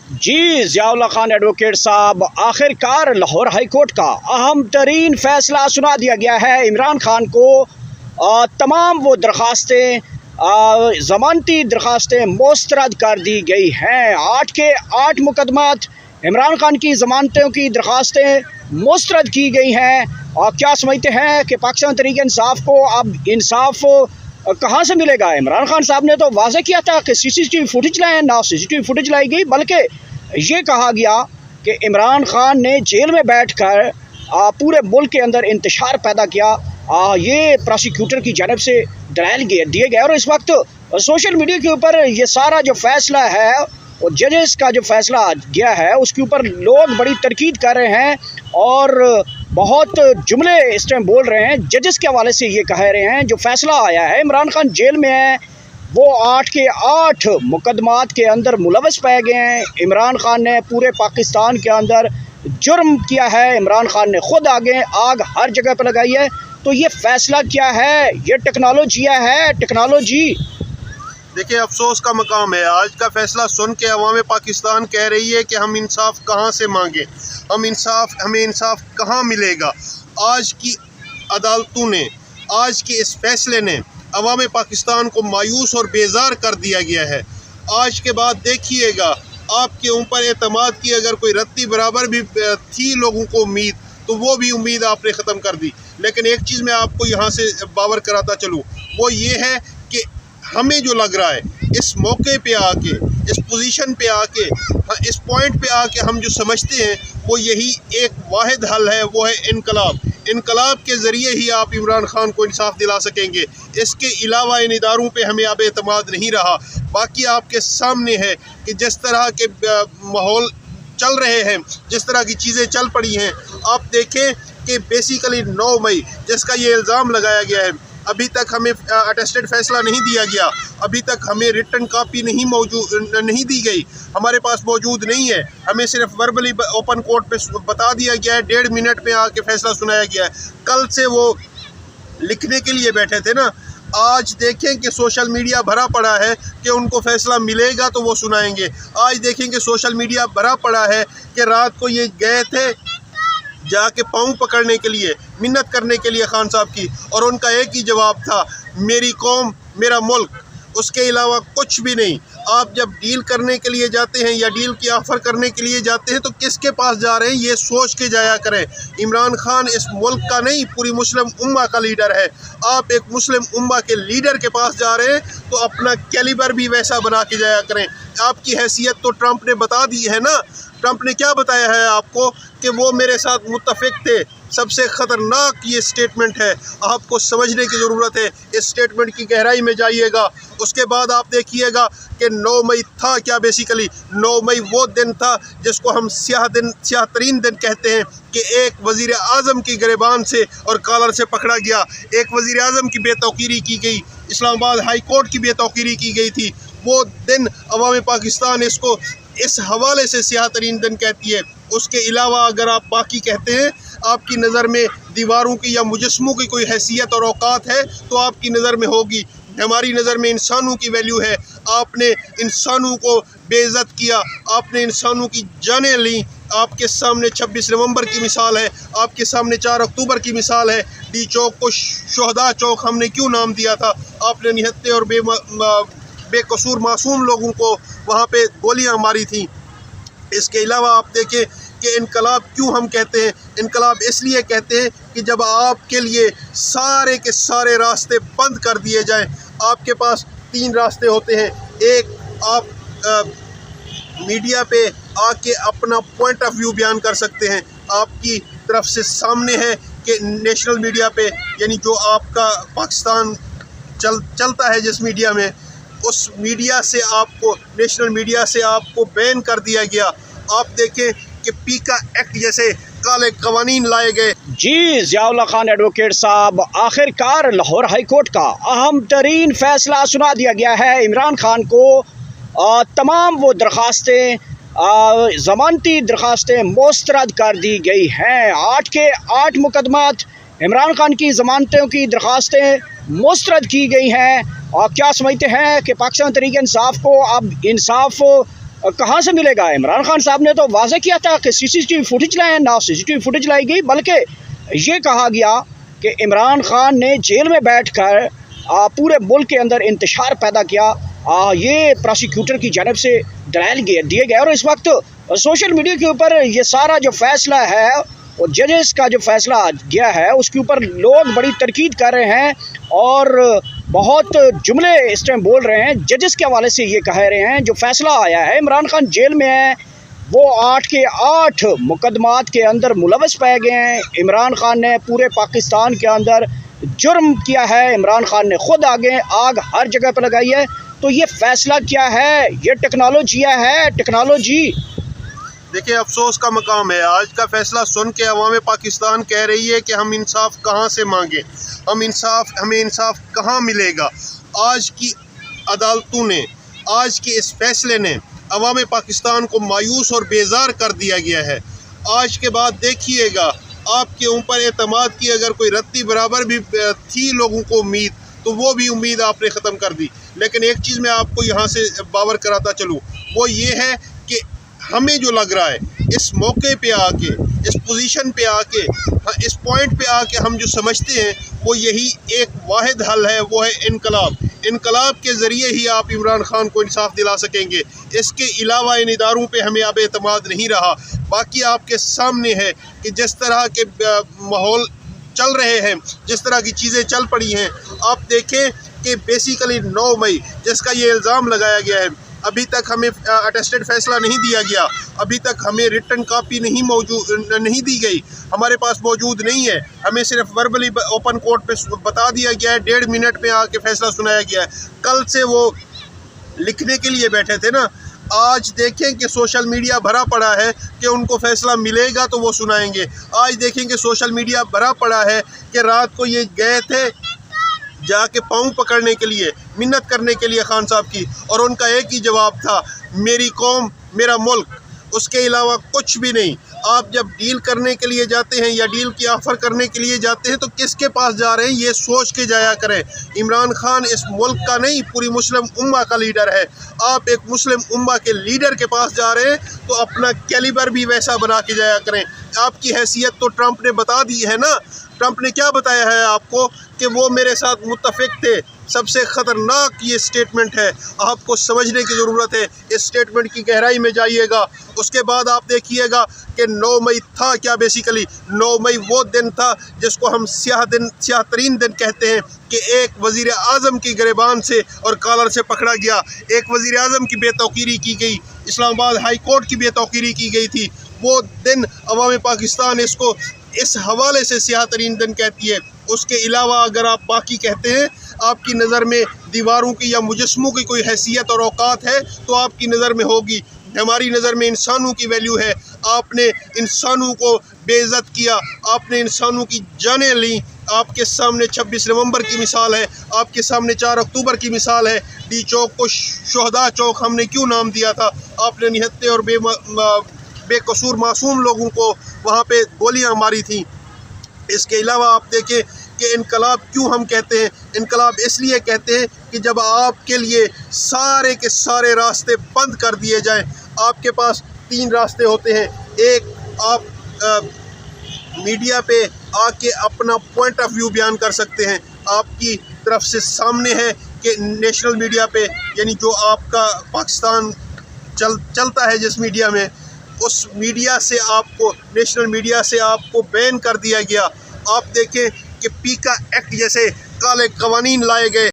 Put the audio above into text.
जी Ziaullah Khan advocate साहब, आखिरकार Lahore high court का अहम तरीन फैसला सुना दिया गया है। इमरान खान को तमाम वो दरख्वास्तें, ज़मानती दरख्वास्तें मुस्तरद कर दी गई हैं। 8 के 8 मुकदमात इमरान खान की ज़मानतों की दरख्वास्तें मुस्तरद की गई हैं। और क्या समझते हैं कि पाकिस्तान तहरीक इंसाफ को अब इंसाफ कहाँ से मिलेगा? इमरान खान साहब ने तो वाज़ेह किया था कि सीसीटीवी फुटेज लाएं, ना सीसीटीवी फुटेज लाई गई, बल्कि ये कहा गया कि इमरान खान ने जेल में बैठकर पूरे मुल्क के अंदर इंतशार पैदा किया। ये प्रोसिक्यूटर की जानब से दलाइल दिए गए और इस वक्त सोशल मीडिया के ऊपर ये सारा जो फैसला है और जजेस का जो फैसला गया है उसके ऊपर लोग बड़ी तनकीद कर रहे हैं और बहुत जुमले इस टाइम बोल रहे हैं। जजेस के हवाले से ये कह रहे हैं जो फैसला आया है, इमरान खान जेल में है, वो 8 के 8 मुकदमात के अंदर मुलवस पाए गए हैं। इमरान खान ने पूरे पाकिस्तान के अंदर जुर्म किया है, इमरान खान ने खुद आग हर जगह पर लगाई है। तो ये फैसला क्या है? ये टेक्नोलॉजी है, टेक्नोलॉजी। देखिए, अफसोस का मकाम है। आज का फैसला सुन के अवाम पाकिस्तान कह रही है कि हम इंसाफ कहाँ से मांगे, हमें इंसाफ कहाँ मिलेगा। आज की अदालतों ने, आज के इस फैसले ने अवाम पाकिस्तान को मायूस और बेजार कर दिया गया है। आज के बाद देखिएगा, आपके ऊपर एतमाद की अगर कोई रत्ती बराबर भी थी लोगों को उम्मीद, तो वो भी उम्मीद आपने ख़त्म कर दी। लेकिन एक चीज़ मैं आपको यहाँ से बावर कराता चलूँ, वो ये है कि हमें जो लग रहा है इस मौके पे आके, इस पोजीशन पे आके, इस पॉइंट पे आके हम जो समझते हैं वो यही एक वाहिद हल है, वो है इनकलाब। इनकलाब के ज़रिए ही आप इमरान खान को इंसाफ दिला सकेंगे। इसके अलावा इन इदारों पे हमें अब एतमाद नहीं रहा। बाकी आपके सामने है कि जिस तरह के माहौल चल रहे हैं, जिस तरह की चीज़ें चल पड़ी हैं, आप देखें कि बेसिकली 9 मई जिसका ये इल्ज़ाम लगाया गया है, अभी तक हमें अटेस्टेड फैसला नहीं दिया गया, अभी तक हमें रिटन कापी नहीं दी गई, हमारे पास मौजूद नहीं है। हमें सिर्फ वर्बली ओपन कोर्ट पे बता दिया गया है, 1.5 मिनट में आके फैसला सुनाया गया है। कल से वो लिखने के लिए बैठे थे ना। आज देखें कि सोशल मीडिया भरा पड़ा है कि उनको फैसला मिलेगा तो वो सुनाएंगे। आज देखें कि सोशल मीडिया भरा पड़ा है कि रात को ये गए थे जाके पाँव पकड़ने के लिए, मिन्नत करने के लिए खान साहब की, और उनका एक ही जवाब था, मेरी कौम मेरा मुल्क, उसके अलावा कुछ भी नहीं। आप जब डील करने के लिए जाते हैं या डील की ऑफ़र करने के लिए जाते हैं तो किसके पास जा रहे हैं ये सोच के जाया करें। इमरान खान इस मुल्क का नहीं, पूरी मुस्लिम उम्मा का लीडर है। आप एक मुस्लिम उम्मा के लीडर के पास जा रहे हैं तो अपना कैलिबर भी वैसा बना के जाया करें। आपकी हैसियत तो ट्रंप ने बता दी है ना। ट्रंप ने क्या बताया है आपको कि वो मेरे साथ मुत्तफिक थे। सबसे ख़तरनाक ये स्टेटमेंट है, आपको समझने की ज़रूरत है। इस स्टेटमेंट की गहराई में जाइएगा। उसके बाद आप देखिएगा कि 9 मई था क्या। बेसिकली 9 मई वो दिन था जिसको हम स्याह तरीन दिन कहते हैं कि एक वज़ीर आज़म की गिरबान से और कॉलर से पकड़ा गया, एक वज़ीर आज़म की बेतौकीरी की गई, इस्लामाबाद हाई कोर्ट की बेतौकीरी की गई थी। वो दिन अवाम पाकिस्तान इसको इस हवाले से स्याह तरीन दिन कहती है। उसके अलावा अगर आप बाकी कहते हैं, आपकी नज़र में दीवारों की या मुजस्मों की कोई हैसियत और औकात है तो आपकी नज़र में होगी। हमारी नज़र में इंसानों की वैल्यू है। आपने इंसानों को बेइज्जत किया, आपने इंसानों की जानें ली। आपके सामने 26 नवंबर की मिसाल है, आपके सामने 4 अक्टूबर की मिसाल है। डी चौक को शोहदा चौक हमने क्यों नाम दिया था? आपने निहत्ते और बेकसूर मासूम लोगों को वहाँ पे गोलियाँ मारी थी। इसके अलावा आप देखें कि इनकलाब क्यों हम कहते हैं। इनकलाब इसलिए कहते हैं कि जब आपके लिए सारे के सारे रास्ते बंद कर दिए जाएं। आपके पास 3 रास्ते होते हैं। एक, आप मीडिया पे आके अपना पॉइंट ऑफ व्यू बयान कर सकते हैं। आपकी तरफ से सामने है कि नेशनल मीडिया पे, यानी जो आपका पाकिस्तान चलता है जिस मीडिया में, उस मीडिया से आपको, नेशनल मीडिया से आपको बैन कर दिया गया। आप देखें कि पीका एक्ट जैसे काले कवानीन लाए गए। जी ज़ियाउल्लाह खान एडवोकेट साहब, आखिरकार लाहौर हाई कोर्ट का अहम तरीन फैसला सुना दिया गया है। इमरान खान को तमाम वो दरख्वास्तें, ज़मानती दरख्वास्तें मुस्तरद कर दी गई हैं। 8 के 8 मुकदमात इमरान खान की ज़मानतों की दरख्वास्तें मुस्तरद की गई हैं। और क्या समझते हैं कि पाकिस्तान तहरीक इंसाफ को अब इंसाफ कहाँ से मिलेगा? इमरान खान साहब ने तो वाज़ेह किया था कि सीसीटीवी फुटेज लाएं, ना सीसीटीवी फुटेज लाई गई, बल्कि ये कहा गया कि इमरान खान ने जेल में बैठकर पूरे मुल्क के अंदर इंतशार पैदा किया। ये प्रोसिक्यूटर की जानब से दलाइल दिए गए और इस वक्त सोशल मीडिया के ऊपर ये सारा जो फैसला है और जजेस का जो फैसला गया है उसके ऊपर लोग बड़ी तनकीद कर रहे हैं और बहुत जुमले इस टाइम बोल रहे हैं। जजेस के हवाले से ये कह रहे हैं जो फैसला आया है, इमरान खान जेल में है, वो 8 के 8 मुकदमात के अंदर मुलव्वस पाए गए हैं। इमरान खान ने पूरे पाकिस्तान के अंदर जुर्म किया है, इमरान खान ने खुद आग हर जगह पर लगाई है। तो ये फैसला क्या है? ये टेक्नोलॉजिया है, टेक्नोलॉजी। देखिए, अफसोस का मकाम है, आज का फैसला सुन के अवाम पाकिस्तान कह रही है कि हम इंसाफ कहाँ से मांगें, हमें इंसाफ कहाँ मिलेगा। आज की अदालतों ने, आज के इस फैसले ने अवाम पाकिस्तान को मायूस और बेजार कर दिया गया है। आज के बाद देखिएगा, आपके ऊपर एतमाद की अगर कोई रत्ती बराबर भी थी लोगों को उम्मीद, तो वो भी उम्मीद आपने ख़त्म कर दी। लेकिन एक चीज़ मैं आपको यहाँ से बावर कराता चलूँ, वो ये है कि हमें जो लग रहा है इस मौके पे आके, इस पोजीशन पे आके, इस पॉइंट पे आके हम जो समझते हैं वो यही एक वाहिद हल है, वो है इनकलाब। इनकलाब के ज़रिए ही आप इमरान खान को इंसाफ दिला सकेंगे। इसके अलावा इन इदारों पे हमें अब एतमाद नहीं रहा। बाकी आपके सामने है कि जिस तरह के माहौल चल रहे हैं, जिस तरह की चीज़ें चल पड़ी हैं, आप देखें कि बेसिकली 9 मई जिसका ये इल्ज़ाम लगाया गया है, अभी तक हमें अटेस्टेड फैसला नहीं दिया गया, अभी तक हमें रिटन कापी नहीं दी गई, हमारे पास मौजूद नहीं है। हमें सिर्फ वर्बली ओपन कोर्ट पे बता दिया गया है, 1.5 मिनट में आके फैसला सुनाया गया है। कल से वो लिखने के लिए बैठे थे ना। आज देखें कि सोशल मीडिया भरा पड़ा है कि उनको फैसला मिलेगा तो वो सुनाएंगे। आज देखें कि सोशल मीडिया भरा पड़ा है कि रात को ये गए थे जाके पाँव पकड़ने के लिए, मिन्नत करने के लिए खान साहब की, और उनका एक ही जवाब था, मेरी कौम मेरा मुल्क, उसके अलावा कुछ भी नहीं। आप जब डील करने के लिए जाते हैं या डील की ऑफ़र करने के लिए जाते हैं तो किसके पास जा रहे हैं ये सोच के जाया करें। इमरान खान इस मुल्क का नहीं, पूरी मुस्लिम उम्मा का लीडर है। आप एक मुस्लिम उम्मा के लीडर के पास जा रहे हैं तो अपना कैलिबर भी वैसा बना के जाया करें। आपकी हैसियत तो ट्रंप ने बता दी है ना। ट्रंप ने क्या बताया है आपको कि वो मेरे साथ मुत्तफिक थे। सबसे ख़तरनाक ये स्टेटमेंट है, आपको समझने की ज़रूरत है। इस स्टेटमेंट की गहराई में जाइएगा। उसके बाद आप देखिएगा कि 9 मई था क्या। बेसिकली 9 मई वो दिन था जिसको हम स्याह तरीन दिन कहते हैं कि एक वज़ीर आज़म की गिरबान से और कॉलर से पकड़ा गया, एक वज़ीर आज़म की बेतौकीरी की गई, इस्लामाबाद हाई कोर्ट की बेतौकीरी की गई थी। वो दिन अवाम पाकिस्तान इसको इस हवाले से स्याह तरीन दिन कहती है। उसके अलावा अगर आप बाकी कहते हैं, आपकी नज़र में दीवारों की या मुजस्मों की कोई हैसियत और औकात है तो आपकी नज़र में होगी। हमारी नज़र में इंसानों की वैल्यू है। आपने इंसानों को बेइज्जत किया, आपने इंसानों की जानें ली। आपके सामने 26 नवंबर की मिसाल है, आपके सामने 4 अक्टूबर की मिसाल है। डी चौक को शोहदा चौक हमने क्यों नाम दिया था? आपने निहत्ते और बेकसूर मासूम लोगों को वहाँ पे गोलियाँ मारी थी। इसके अलावा आप देखें कि इनकलाब क्यों हम कहते हैं। इनकलाब इसलिए कहते हैं कि जब आपके लिए सारे के सारे रास्ते बंद कर दिए जाएं। आपके पास 3 रास्ते होते हैं। एक, आप मीडिया पे आके अपना पॉइंट ऑफ व्यू बयान कर सकते हैं। आपकी तरफ से सामने है कि नेशनल मीडिया पे, यानी जो आपका पाकिस्तान चलता है जिस मीडिया में, उस मीडिया से आपको, नेशनल मीडिया से आपको बैन कर दिया गया। आप देखें कि पीका एक्ट जैसे काले कवानीन लाए गए।